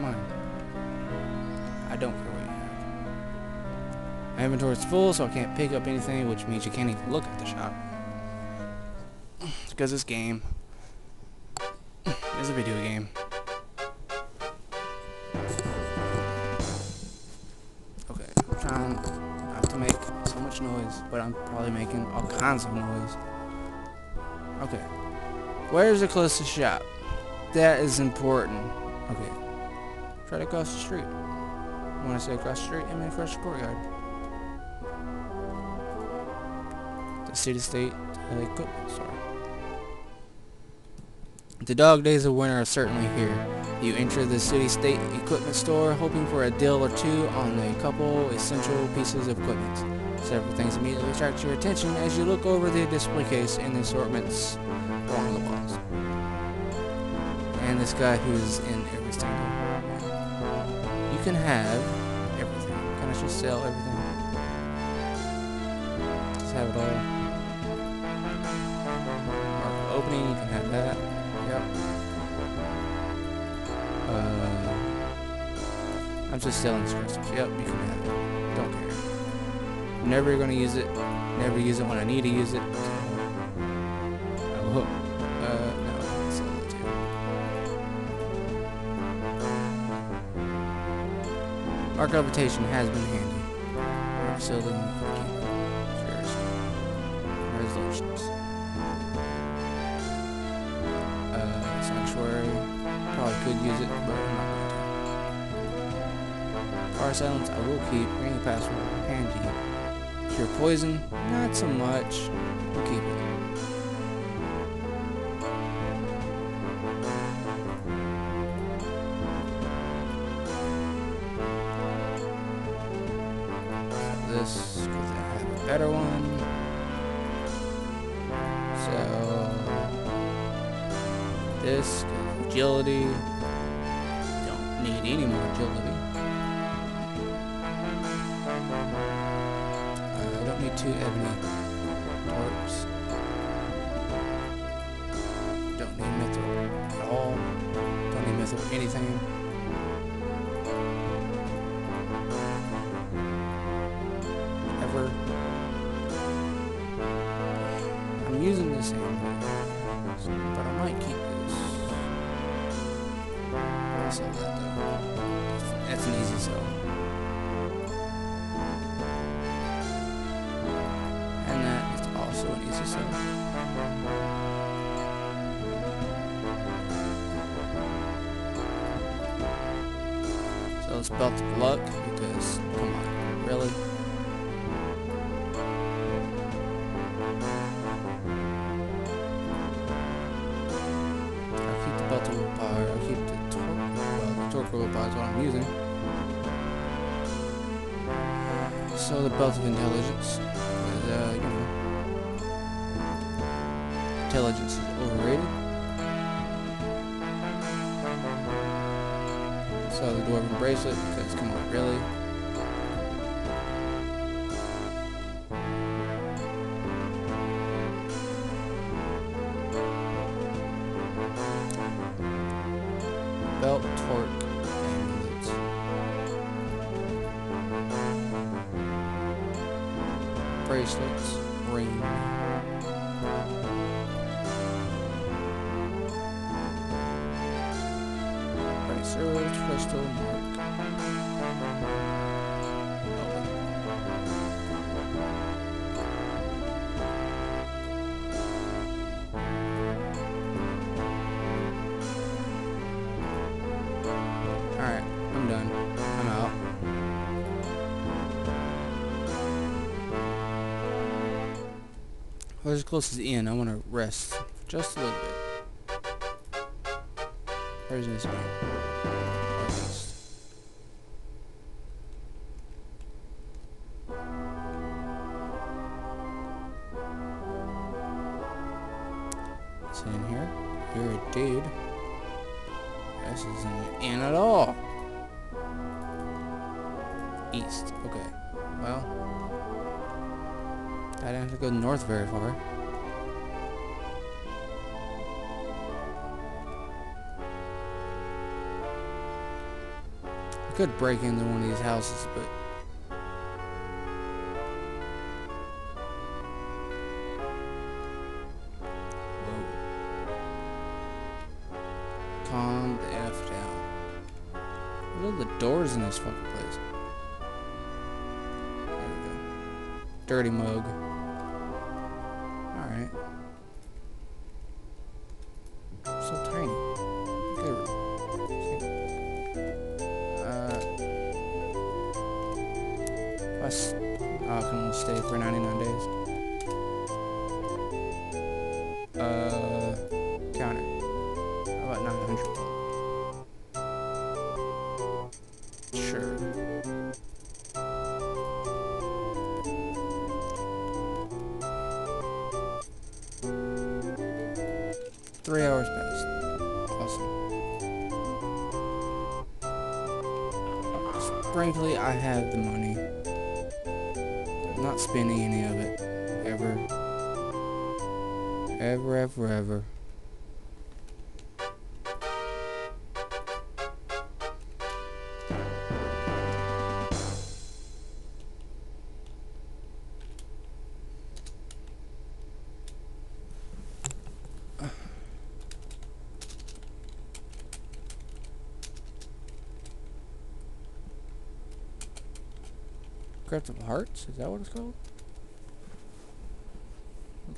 never mind. I don't care what you have. My inventory's full, so I can't pick up anything, which means you can't even look at the shop. It's because this game is a video game. Okay, I'm trying not to make so much noise, but I'm probably making all kinds of noise. Okay, where's the closest shop? That is important. Okay, try to cross the street. When I say across the street, I mean across the courtyard. The city state equipment store. The dog days of winter are certainly here. You enter the city state equipment store hoping for a deal or two on a couple essential pieces of equipment. Several things immediately attract your attention as you look over the display case and the assortments along the walls. And this guy who's in every single one. You can have everything. Can I just sell everything? Just have it all. Mark opening, you can have that. Yep. I'm just selling crystals. Yep, you can have it. Don't care. Never gonna use it. Never use it when I need to use it. Oh, no, I'll sell it too. Mark reputation has been handy. Mark facility for shares. Resolutions. Sanctuary. Probably could use it, but I'm not going to. Fire silence, I will keep. Ring password, handy. Cure poison, not so much. We'll keep it. This, because I have a better one. So this, agility. Don't need any more agility. I don't need 2 ebony torps. Don't need mithril at all. Don't need mithril anything. Ever. I'm using the same one, but I might keep this. I'll sell that though. That's an easy sell. And that is also an easy sell. So let's belt of luck because, come on, really? I'll keep the belt of willpower, I'll keep the torque, well, the torque willpower is what I'm using. So the belt of intelligence is, you know, intelligence is overrated. So the dwarven bracelet, because come on, really? Belt, torque, amulet. Bracelets, ring. Bracelets, crystal, mark. Alright, I'm done. I'm out. Well, as close as the inn, I want to rest just a little bit. Where's this one? Northeast. It's in here. You're a dude. This isn't an inn at all. East. Okay. Well, I didn't have to go north very far. I could break into one of these houses, but whoa. Calm the F down. What are the doors in this fucking place? There we go. Dirty mug. Alright. So tiny. Okay. I can only stay for 99 days. Counter. How about 900? Sure. Three hours passed. Awesome. Frankly, I have the money. I'm not spending any of it. Ever. Ever, ever, ever. Crypt of Hearts? Is that what it's called?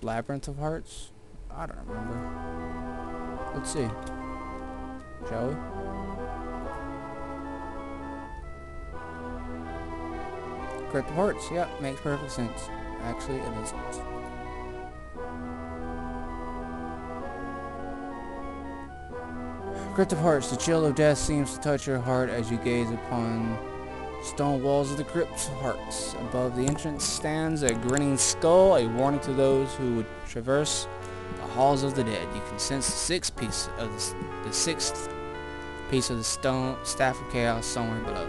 Labyrinth of Hearts? I don't remember. Let's see. Shall we? Crypt of Hearts. Yep, makes perfect sense. Actually, it isn't. Crypt of Hearts. The chill of death seems to touch your heart as you gaze upon stone walls of the Crypt of Hearts. Above the entrance stands a grinning skull, a warning to those who would traverse the halls of the dead. You can sense the sixth piece of the stone staff of chaos somewhere below.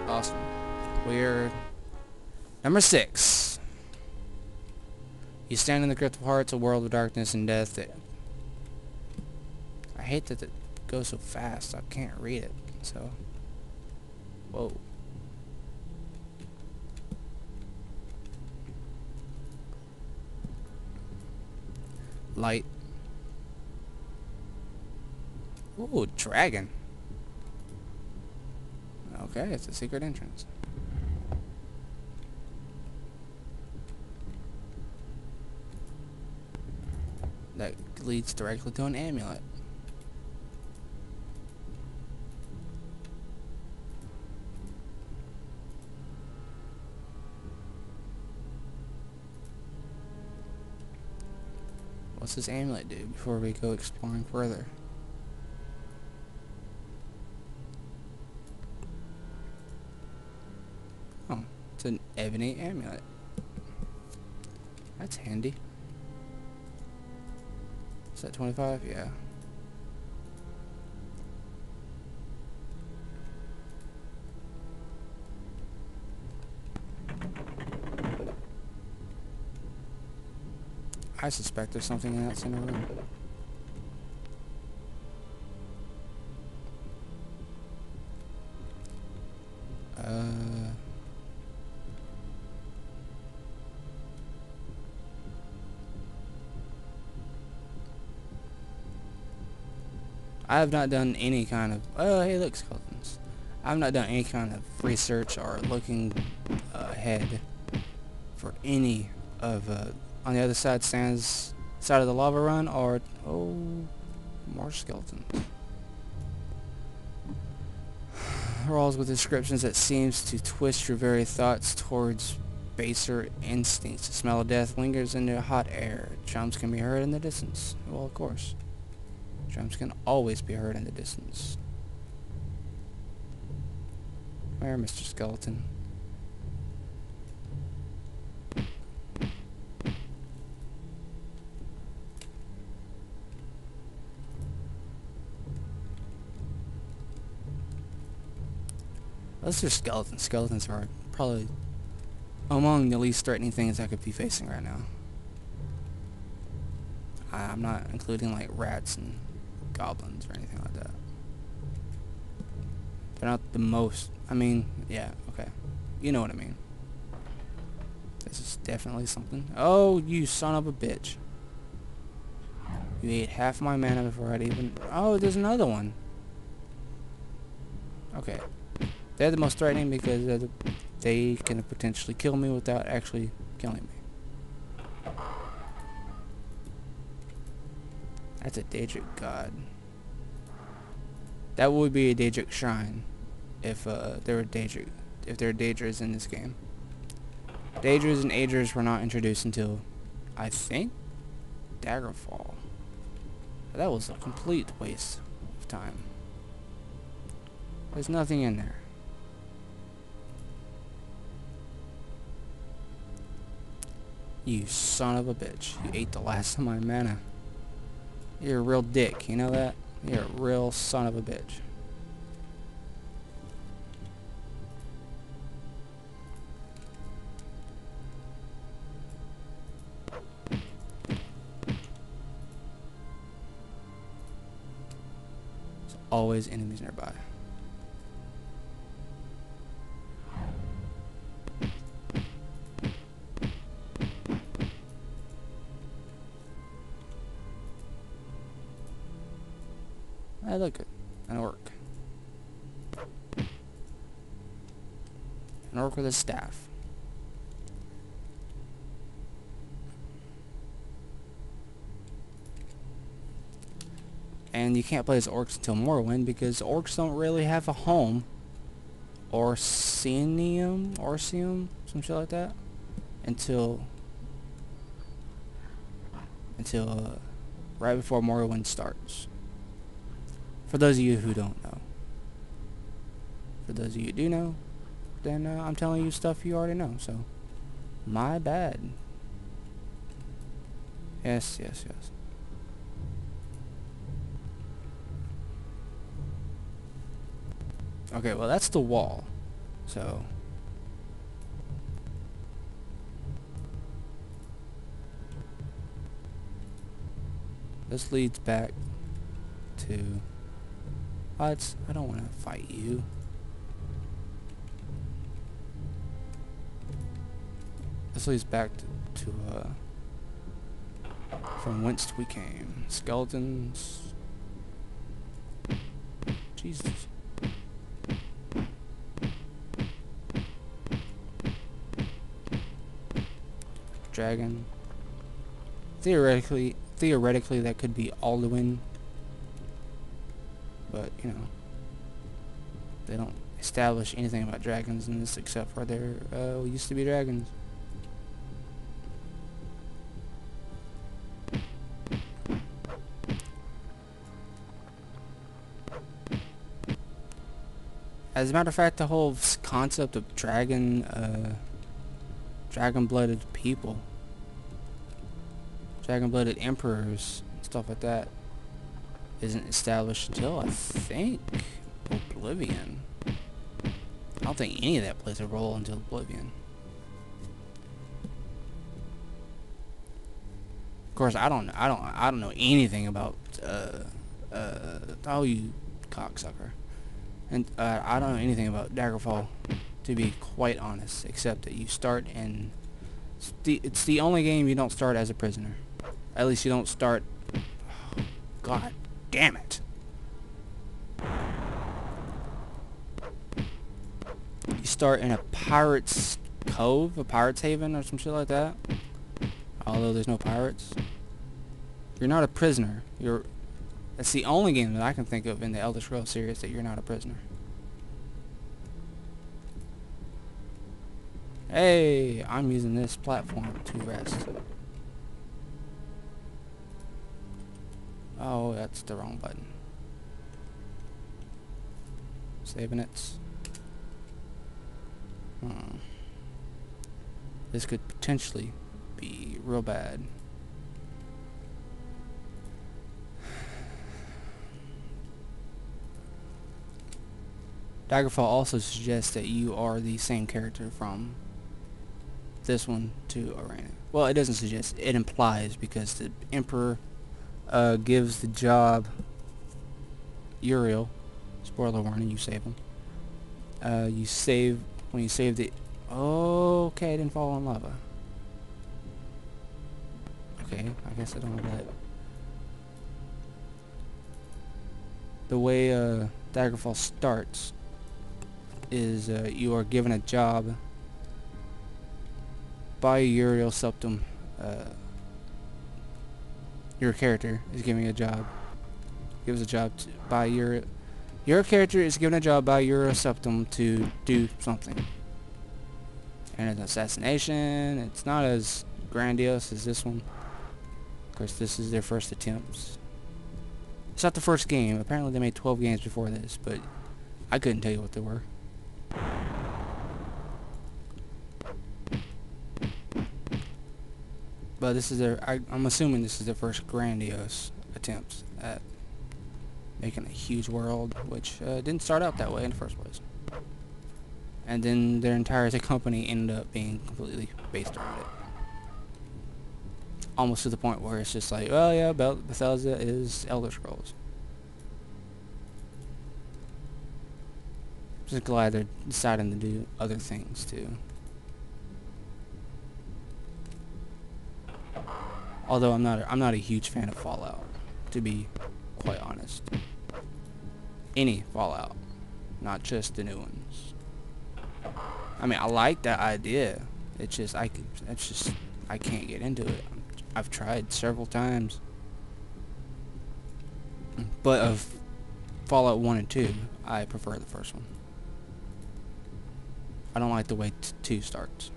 Awesome. We're number 6. You stand in the Crypt of Hearts, a world of darkness and death. I hate that it goes so fast. I can't read it. So, whoa. Light. Ooh, dragon. Okay, it's a secret entrance. That leads directly to an amulet. What's this amulet do before we go exploring further? Oh, it's an ebony amulet. That's handy. Is that 25? Yeah. I suspect there's something in that center room. I have not done any kind of... Oh, hey, look, skeletons. I have not done any kind of research or looking ahead for any of... on the other side stands side of the lava run, or... Oh, more skeletons. Walls with inscriptions that seems to twist your very thoughts towards baser instincts. The smell of death lingers in the hot air. Drums can be heard in the distance. Well, of course. Drums can always be heard in the distance. Where, Mr. Skeleton? Those are skeletons. Skeletons are probably among the least threatening things I could be facing right now. I'm not including like rats and goblins or anything like that. But not the most. I mean, yeah, okay. You know what I mean. This is definitely something. Oh, you son of a bitch. You ate half my mana before I'd even... Oh, there's another one. Okay. They're the most threatening because they can potentially kill me without actually killing me. That's a Daedric god. That would be a Daedric shrine if there were Daedras in this game. Daedras and Aedras were not introduced until, I think, Daggerfall. That was a complete waste of time. There's nothing in there. You son of a bitch. You ate the last of my mana. You're a real dick, you know that? You're a real son of a bitch. There's always enemies nearby. Hey, look, an orc. An orc with a staff. And you can't play as orcs until Morrowind because orcs don't really have a home. Orcium, some shit like that. Until right before Morrowind starts. For those of you who don't know. For those of you who do know, then I'm telling you stuff you already know, so my bad. Yes. Okay, well that's the wall, so this leads back to... I don't want to fight you. This leads back to from whence we came. Skeletons. Jesus. Dragon. Theoretically that could be Alduin. But, you know, they don't establish anything about dragons in this except for there used to be dragons. As a matter of fact, the whole concept of dragon-blooded people, dragon-blooded emperors, and stuff like that, isn't established until, I think, Oblivion. I don't think any of that plays a role until Oblivion. Of course, I don't know anything about oh, you cocksucker. And I don't know anything about Daggerfall, to be quite honest, except that you start in... It's the only game you don't start as a prisoner. At least you don't start... Oh, God damn it. You start in a pirate's cove, a pirate's haven, or some shit like that. Although there's no pirates. You're not a prisoner. That's the only game that I can think of in the Elder Scrolls series that you're not a prisoner. Hey, I'm using this platform to rest. Oh, that's the wrong button. Saving it. This could potentially be real bad. Daggerfall also suggests that you are the same character from this one to Arena. Well, it doesn't suggest, it implies, because the Emperor gives the job Uriel, spoiler warning, you save him, You save when you save the. Oh, okay, I didn't fall in lava. Okay, I guess I don't know that. The way Daggerfall starts is you are given a job by Uriel Septum. Your character is given a job. Gives a job to, by your character is given a job by Uriel Septum to do something. And it's an assassination. It's not as grandiose as this one. Of course, this is their first attempts. It's not the first game. Apparently they made 12 games before this, but I couldn't tell you what they were. But this is their, I'm assuming this is their first grandiose attempt at making a huge world, which didn't start out that way in the first place. And then their entire company ended up being completely based around it. Almost to the point where it's just like, well, yeah, Bethesda is Elder Scrolls. Just glad they're deciding to do other things too. Although I'm not a huge fan of Fallout, to be quite honest. Any Fallout, not just the new ones. I mean, I like that idea. It's just I can't get into it. I've tried several times. But of Fallout 1 and 2, I prefer the first one. I don't like the way 2 starts.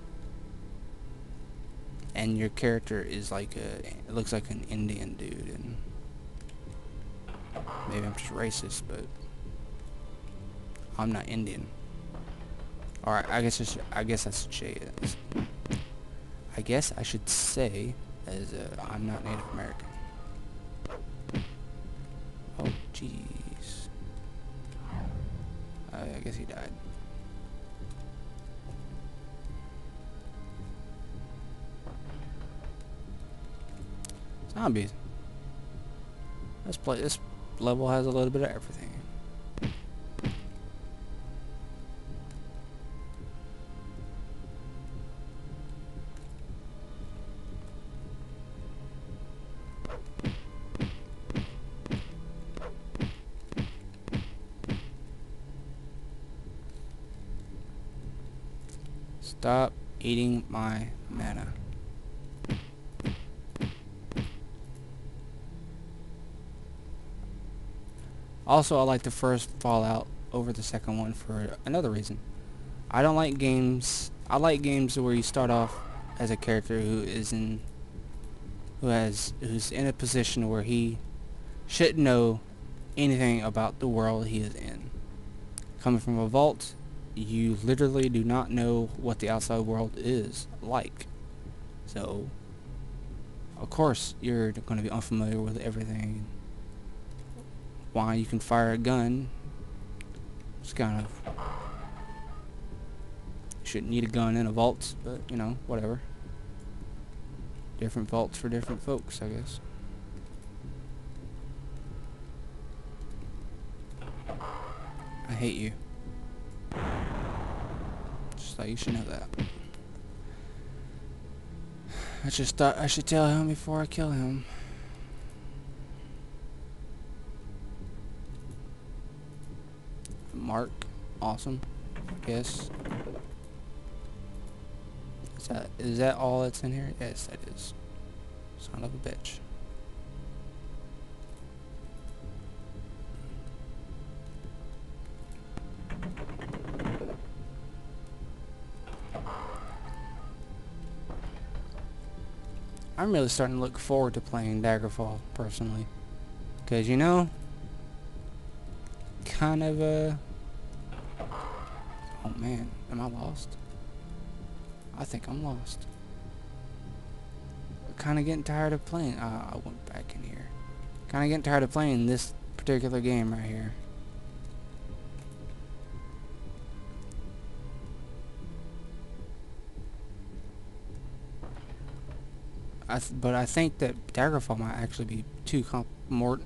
And your character is like it looks like an Indian dude, and maybe I'm just racist, but I'm not Indian. Or I guess I guess I should say as I'm not Native American. Oh jeez. I guess he died. Zombies. This level has a little bit of everything. Stop eating my mana. Also, I like the first Fallout over the second one for another reason. I don't like games. I like games where you start off as a character who's in a position where he shouldn't know anything about the world he is in. Coming from a vault, you literally do not know what the outside world is like. So, of course, you're going to be unfamiliar with everything. Why you can fire a gun, it's kind of, you shouldn't need a gun in a vault, but you know, whatever. Different vaults for different folks, I guess. I hate you. Just like you should know that. I just thought I should tell him before I kill him. Mark, awesome. Yes. Is that all that's in here? Yes, that is. Son of a bitch. I'm really starting to look forward to playing Daggerfall, personally. Because, you know, kind of oh man, am I lost? I think I'm lost. Kind of getting tired of playing. I went back in here. Kind of getting tired of playing this particular game right here. But I think that Daggerfall might actually be too complicated